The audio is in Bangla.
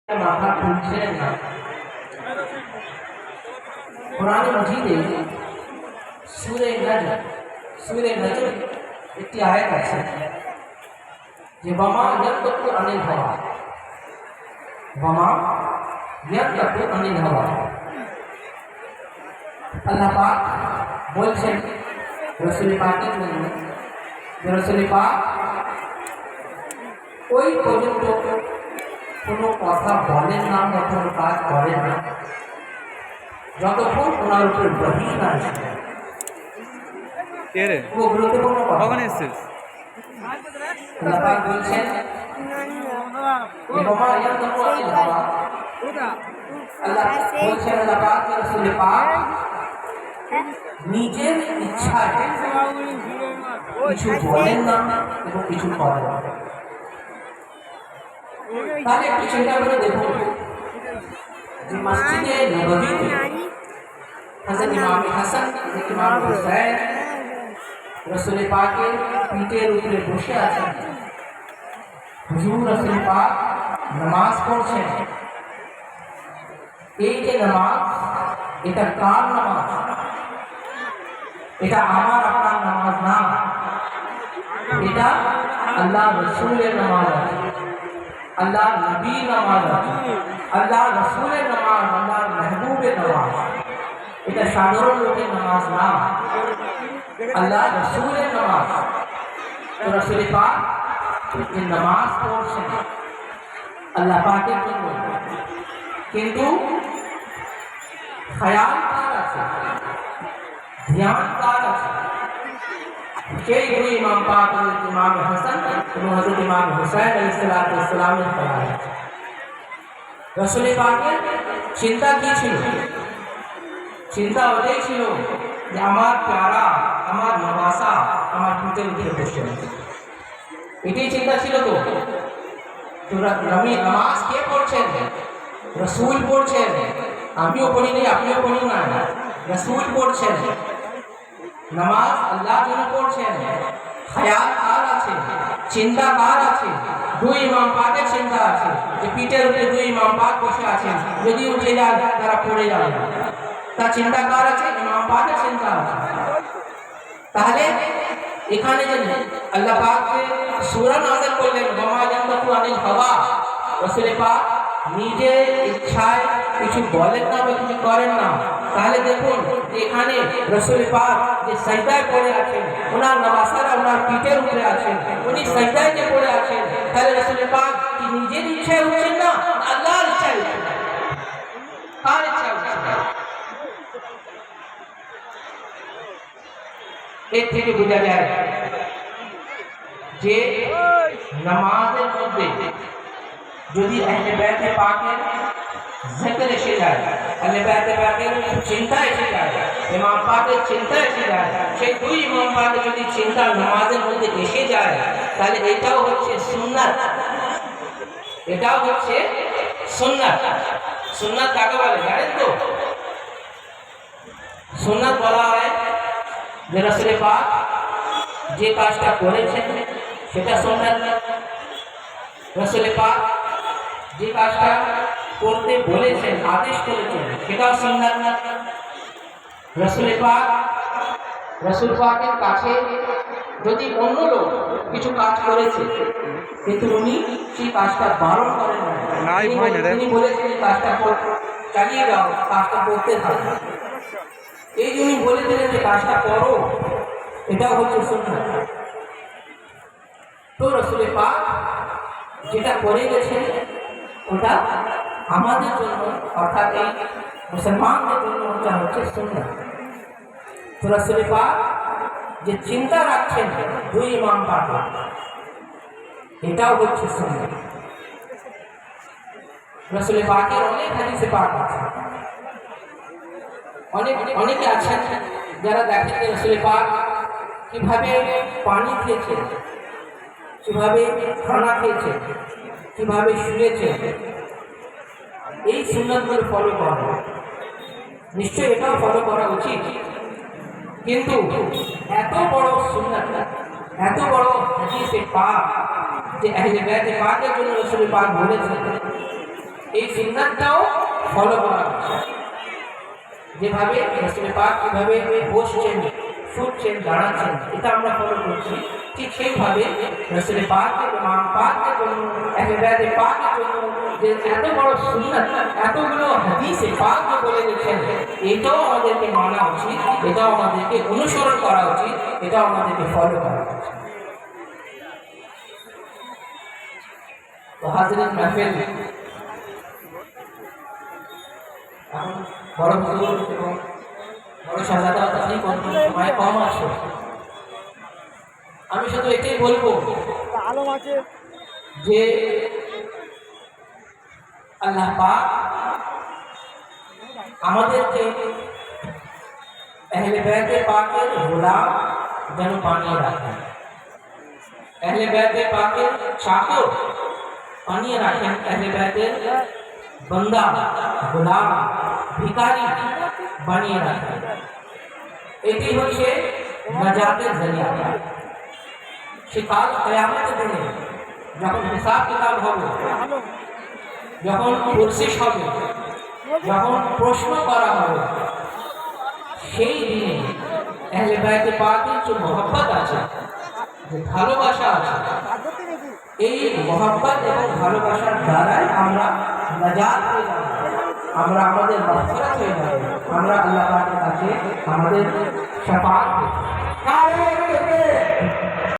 মাথা তুলছিলেন না। কোরআনে মাজিদে সূরা নজম একটি আয়াত আছে যে ওয়ামা ইয়ানতিকু আনিল হাওয়া, ওয়ামা ইয়ানতিকু আনিল হাওয়া। আল্লাহ পাক বলছেন রাসূল পাকের জন্য, যে রাসূল পাক ওই পর্যন্ত কোনো কথা বলেন না, কোনো কাজ করেন না যতক্ষণ ওনার উপরে ওহী না আসে। ও গুরুত্বপূর্ণ কথা। আল্লাহ পাক বলছেন ওয়ামা ইয়ানতিকু আনিল হাওয়া। আল্লাহ বলছেন, আল্লাহ পাক রাসূল পাক নিজের ইচ্ছায় কিছু বলেন না এবং কিছু করেন না। তাহলে একটু চিন্তা করে দেখুন যে মসজিদে নববীতে হযরত ইমাম হাসান, হযরত ইমাম হুসাইন রাসূল পাকের পিঠের উপরে বসে আছেন। হুজুর রাসূল পাক নামাজ পড়ছেন। এই যে নামাজ, এটা কার নামাজ? এটা আমার আপনার নামাজ না, এটা আল্লাহ রসুলের নামাজ আছে, আল্লাহ নবীর নামাজ আছে, আল্লাহ রসুলের নামাজ, আল্লাহ মেহবুবের নামাজ। এটা সাধারণ লোকের নামাজ না, আল্লাহ রসুলের নামাজ। তো রাসূল পাক যে নামাজ পড়ছেন আল্লাহ পাকের জন্য, কিন্তু খেয়াল কার আছে, ধ্যান কার আছে? সেই দুই ইমাম পাক, হযরত ইমাম হাসান এবং হযরত ইমাম হুসাইন আলাইহিস সালামের খেয়াল আছে। রাসূল পাকের চিন্তা কি ছিল? চিন্তা ওটাই ছিল যে আমার প্যারা, আমার নবাসা আমার পিঠের উপরে বসে আছে। এটাই চিন্তা ছিল। তো নামাজ কে পড়ছেন? রাসূল পড়ছেন। আমিও পড়িনি, আপনিও পড়ি না, রাসূল পড়ছেন। নামাজ আল্লাহর জন্য পড়ছেন। খেয়াল কার আছে? চিন্তা কার আছে? দুই ইমাম পাকের চিন্তা আছে যে পিঠের উপরে দুই ইমাম পাক বসে আছেন, যদি উঠে যায় তারা পড়ে যাবে। তার চিন্তা কার আছে? ইমাম পাকের চিন্তা আছে। তাহলে এখানে যে আল্লাহ পাক সূরা নাযিল করলেন ওয়ামা ইয়ানতিকু আনিল হাওয়া, রাসূল পাক নিজের ইচ্ছায় কিছু বলেন না বা কিছু করেন না। তাহলে দেখুন এখানে রাসূল পাক যে সাজদায় পড়ে আছেন, ওনার নওয়াসারা ওনার পিঠের উপরে আছেন, উনি সাজদায় যে পড়ে আছেন, তাহলে রাসূল পাক কি নিজের ইচ্ছায় উঠছেন না, আল্লাহর ইচ্ছায় উঠছেন? কার ইচ্ছায় উঠছেন? এর থেকে বোঝা যায় যে নামাজের মধ্যে যদি আহলে বাইতে পাকের জিকির এসে যায়, আহলে বাইতে পাকের চিন্তা এসে যায়, ইমাম পাকের চিন্তা এসে যায়, সেই দুই ইমাম পাকের যদি চিন্তা নামাজের মধ্যে এসে যায়, তাহলে এটাও হচ্ছে সুন্নাত। এটাও হচ্ছে সুন্নাত। সুন্নাত কাকে বলে জানেন তো? সুন্নাত বলা হয় যে রাসূল পাক যে কাজটা করেছেন সেটা সুন্নাত। রাসূল পাক যে কাজটা করতে বলেছেন, আদেশ করেছেন, সেটাও সুন্নাত। রাসূল পাকের কাছে যদি অন্য লোক কিছু কাজ করেছে কিন্তু উনি সেই কাজটা বারণ করেন না, তিনি বলেছেন কাজটা চালিয়ে যাও, কাজটা করতে থাকো, এই যে উনি বলে দিলেন যে কাজটা করো, এটাও হচ্ছে সুন্নাত। তো রাসূল পাক যেটা করে গেছেন ওটা আমাদের জন্য, অর্থাৎ এই মুসলমানদের জন্য ওটা হচ্ছে সুন্নাত। তো রাসূল পাক যে চিন্তা রাখছেন দুই ইমাম পাক, এটাও হচ্ছে সুন্নাত। রাসূল পাকের অনেক হাদিসে পাক আছে, অনেকে আছেন যারা দেখেন রাসূল পাক কিভাবে পানি খেয়েছেন, কিভাবে খানা খেয়েছেন, কিভাবে শুয়েছেন, এই সুন্নাতগুলো ফলো করা নিশ্চয়ই এটাও ফলো করা উচিত। কিন্তু এত বড় সুন্নাত, এত বড় হাদিসে পাক যে আহলে বাইতে পাকের জন্য রাসূল পাক বলেছেন, এই সুন্নাতটাও ফলো করা উচিত। যেভাবে রাসূল পাক কিভাবে বসছেন, শুনছেন, দাঁড়াচ্ছেন, এটা আমরা ফলো করছি, ঠিক সেইভাবে রাসূল পাক ইমাম পাকের জন্য আহলে পাকের জন্য যে এত বড় সুন্নাত, এতগুলো হাদিসে পাক বলে গেছেন, এটাও আমাদেরকে মানা উচিত, এটাও আমাদেরকে অনুসরণ করা উচিত, এটাও আমাদেরকে ফলো করা উচিত। তো হাজরিন মাহফিল এখন বড় হুজুর এবং বড় শাহজাদা তাদের সময় কম আছে, আমি শুধু এটাই বলবো যে আল্লাহ পাক আমাদেরকে আহলে বাইতে পাকের গোলাম যেন বানিয়ে রাখেন, আহলে বাইতে পাকের চাকর বানিয়ে রাখেন, আহলে বাইতের बंदा गुलाम भिखारी বানিয়ে রাখেন। এটি হচ্ছে নাজাতের জরিয়া। সে কাল কিয়ামতের দিনে যখন হিসাব কিতাব হবে, যখন পরিশেষ হবে, যখন প্রশ্ন করা হবে, সেই দিনে আহলে বাইতে পাকের যে মহব্বত আছে, যে ভালোবাসা আছে, এই মহব্বত এবং ভালোবাসার দ্বারাই আমরা নাজাত পেয়ে যাব, আমরা আমাদের মাগফিরাত হয়ে যাব, আমরা আল্লাহ পাকের কাছে আমাদের শাফাআত পেয়ে যাব।